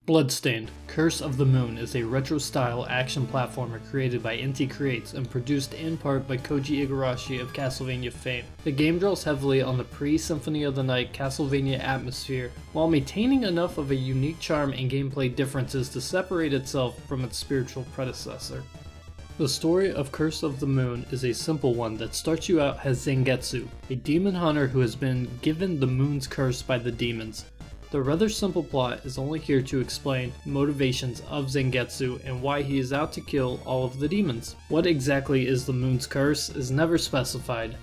Bloodstained Curse of the Moon is a retro-style action platformer created by Inti Creates and produced in part by Koji Igarashi of Castlevania fame. The game draws heavily on the pre-Symphony of the Night Castlevania atmosphere, while maintaining enough of a unique charm and gameplay differences to separate itself from its spiritual predecessor. The story of Curse of the Moon is a simple one that starts you out as Zangetsu, a demon hunter who has been given the moon's curse by the demons. The rather simple plot is only here to explain motivations of Zangetsu and why he is out to kill all of the demons. What exactly is the moon's curse is never specified.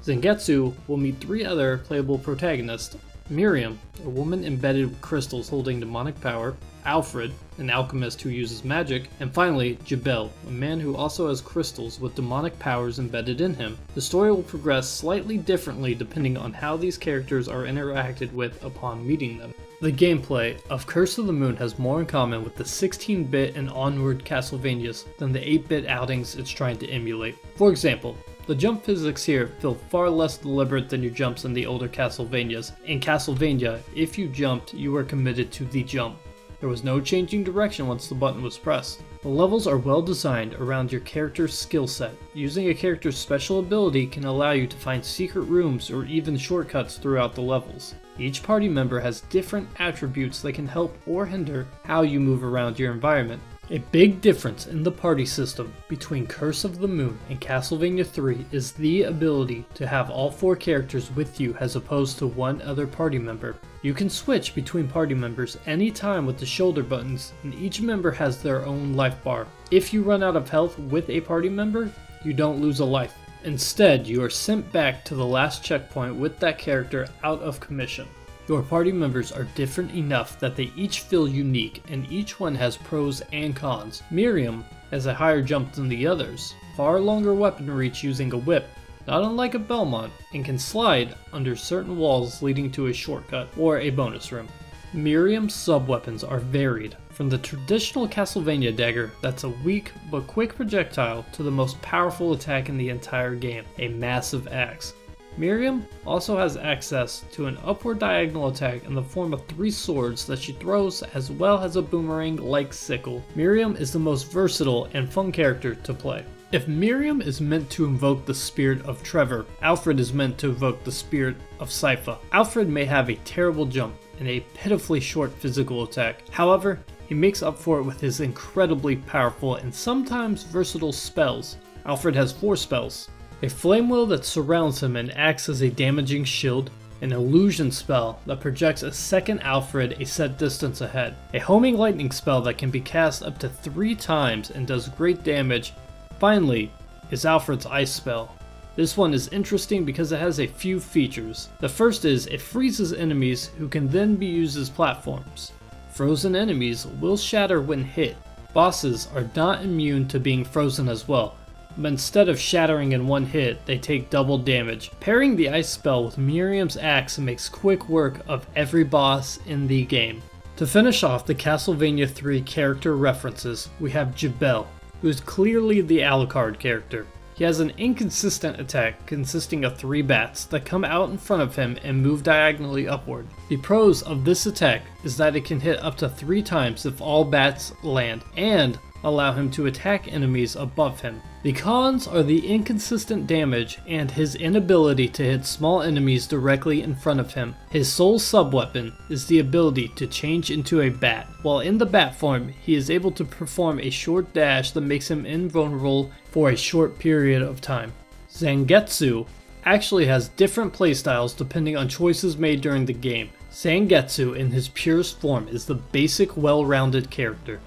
Zangetsu will meet three other playable protagonists: Miriam, a woman embedded with crystals holding demonic power, Alfred, an alchemist who uses magic, and finally Jabel, a man who also has crystals with demonic powers embedded in him. The story will progress slightly differently depending on how these characters are interacted with upon meeting them. The gameplay of Curse of the Moon has more in common with the 16-bit and onward Castlevanias than the 8-bit outings it's trying to emulate. For example, the jump physics here feel far less deliberate than your jumps in the older Castlevanias. In Castlevania, if you jumped, you were committed to the jump. There was no changing direction once the button was pressed. The levels are well designed around your character's skill set. Using a character's special ability can allow you to find secret rooms or even shortcuts throughout the levels. Each party member has different attributes that can help or hinder how you move around your environment. A big difference in the party system between Curse of the Moon and Castlevania 3 is the ability to have all four characters with you as opposed to one other party member. You can switch between party members anytime with the shoulder buttons, and each member has their own life bar. If you run out of health with a party member, you don't lose a life. Instead, you are sent back to the last checkpoint with that character out of commission. Your party members are different enough that they each feel unique, and each one has pros and cons. Miriam has a higher jump than the others, far longer weapon reach using a whip, not unlike a Belmont, and can slide under certain walls leading to a shortcut or a bonus room. Miriam's sub-weapons are varied, from the traditional Castlevania dagger that's a weak but quick projectile to the most powerful attack in the entire game, a massive axe. Miriam also has access to an upward diagonal attack in the form of three swords that she throws, as well as a boomerang-like sickle. Miriam is the most versatile and fun character to play. If Miriam is meant to invoke the spirit of Trevor, Alfred is meant to invoke the spirit of Sypha. Alfred may have a terrible jump and a pitifully short physical attack. However, he makes up for it with his incredibly powerful and sometimes versatile spells. Alfred has 4 spells: a flame wheel that surrounds him and acts as a damaging shield, an illusion spell that projects a second Alfred a set distance ahead, a homing lightning spell that can be cast up to 3 times and does great damage. Finally, is Alfred's ice spell. This one is interesting because it has a few features. The first is it freezes enemies who can then be used as platforms. Frozen enemies will shatter when hit. Bosses are not immune to being frozen as well, but instead of shattering in one hit, they take double damage. Pairing the ice spell with Miriam's axe makes quick work of every boss in the game. To finish off the Castlevania 3 character references, we have Jabel, who is clearly the Alucard character. He has an inconsistent attack consisting of 3 bats that come out in front of him and move diagonally upward. The pros of this attack is that it can hit up to 3 times if all bats land, and allow him to attack enemies above him. The cons are the inconsistent damage and his inability to hit small enemies directly in front of him. His sole sub-weapon is the ability to change into a bat. While in the bat form, he is able to perform a short dash that makes him invulnerable for a short period of time. Zangetsu actually has different playstyles depending on choices made during the game. Zangetsu in his purest form is the basic well-rounded character.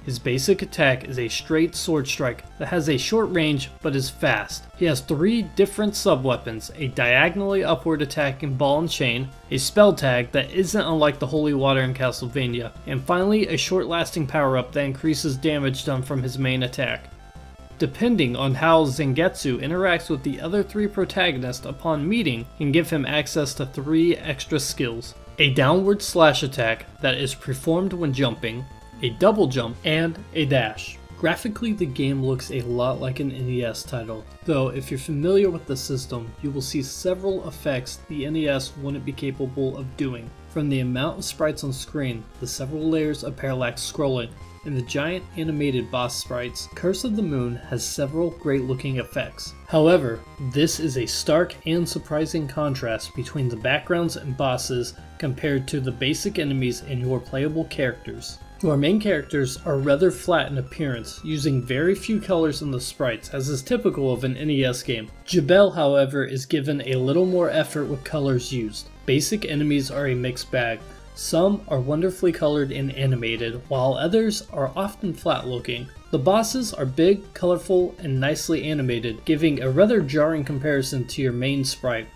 His basic attack is a straight sword strike that has a short range but is fast. He has 3 different sub-weapons: a diagonally upward attack in ball and chain, a spell tag that isn't unlike the holy water in Castlevania, and finally a short-lasting power-up that increases damage done from his main attack. Depending on how Zangetsu interacts with the other 3 protagonists upon meeting, can give him access to 3 extra skills: a downward slash attack that is performed when jumping, a double jump, and a dash. Graphically, the game looks a lot like an NES title, though if you're familiar with the system, you will see several effects the NES wouldn't be capable of doing. From the amount of sprites on screen, the several layers of parallax scrolling, and the giant animated boss sprites, Curse of the Moon has several great looking effects. However, this is a stark and surprising contrast between the backgrounds and bosses compared to the basic enemies and your playable characters. Your main characters are rather flat in appearance, using very few colors in the sprites, as is typical of an NES game. Jabel, however, is given a little more effort with colors used. Basic enemies are a mixed bag. Some are wonderfully colored and animated, while others are often flat looking. The bosses are big, colorful, and nicely animated, giving a rather jarring comparison to your main sprite.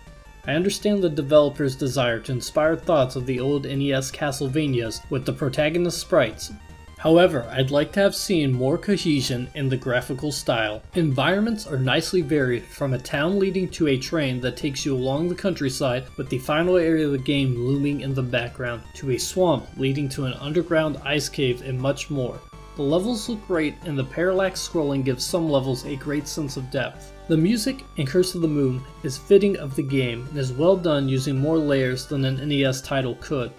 I understand the developer's desire to inspire thoughts of the old NES Castlevanias with the protagonist sprites. However, I'd like to have seen more cohesion in the graphical style. Environments are nicely varied, from a town leading to a train that takes you along the countryside with the final area of the game looming in the background, to a swamp leading to an underground ice cave and much more. The levels look great, and the parallax scrolling gives some levels a great sense of depth. The music in Curse of the Moon is fitting of the game and is well done using more layers than an NES title could.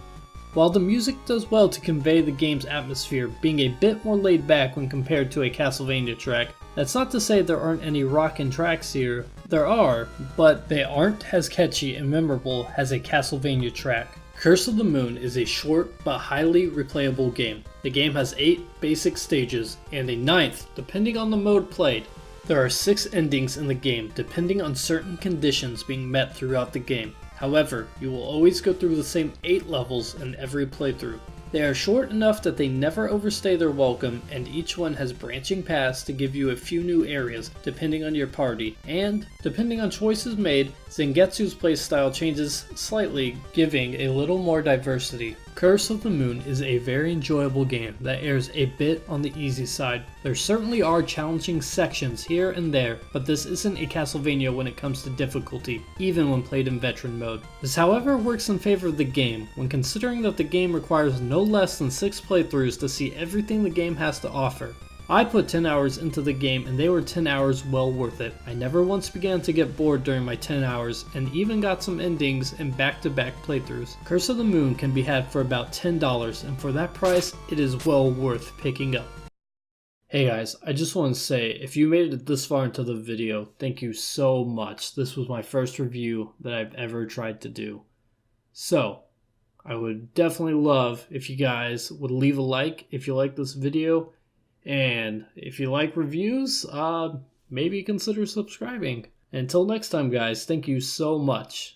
While the music does well to convey the game's atmosphere, being a bit more laid back when compared to a Castlevania track, that's not to say there aren't any rockin' tracks here. There are, but they aren't as catchy and memorable as a Castlevania track. Curse of the Moon is a short but highly replayable game. The game has 8 basic stages and a 9th depending on the mode played. There are 6 endings in the game depending on certain conditions being met throughout the game. However, you will always go through the same 8 levels in every playthrough. They are short enough that they never overstay their welcome, and each one has branching paths to give you a few new areas depending on your party, and depending on choices made, Zangetsu's playstyle changes slightly, giving a little more diversity. Curse of the Moon is a very enjoyable game that errs a bit on the easy side. There certainly are challenging sections here and there, but this isn't a Castlevania when it comes to difficulty, even when played in veteran mode. This however works in favor of the game, when considering that the game requires no less than 6 playthroughs to see everything the game has to offer. I put 10 hours into the game and they were 10 hours well worth it. I never once began to get bored during my 10 hours and even got some endings in back-to-back playthroughs. Curse of the Moon can be had for about $10 and for that price it is well worth picking up. Hey guys, I just want to say if you made it this far into the video, thank you so much. This was my first review that I've ever tried to do. So, I would definitely love if you guys would leave a like if you like this video. And if you like reviews, maybe consider subscribing. Until next time guys, thank you so much.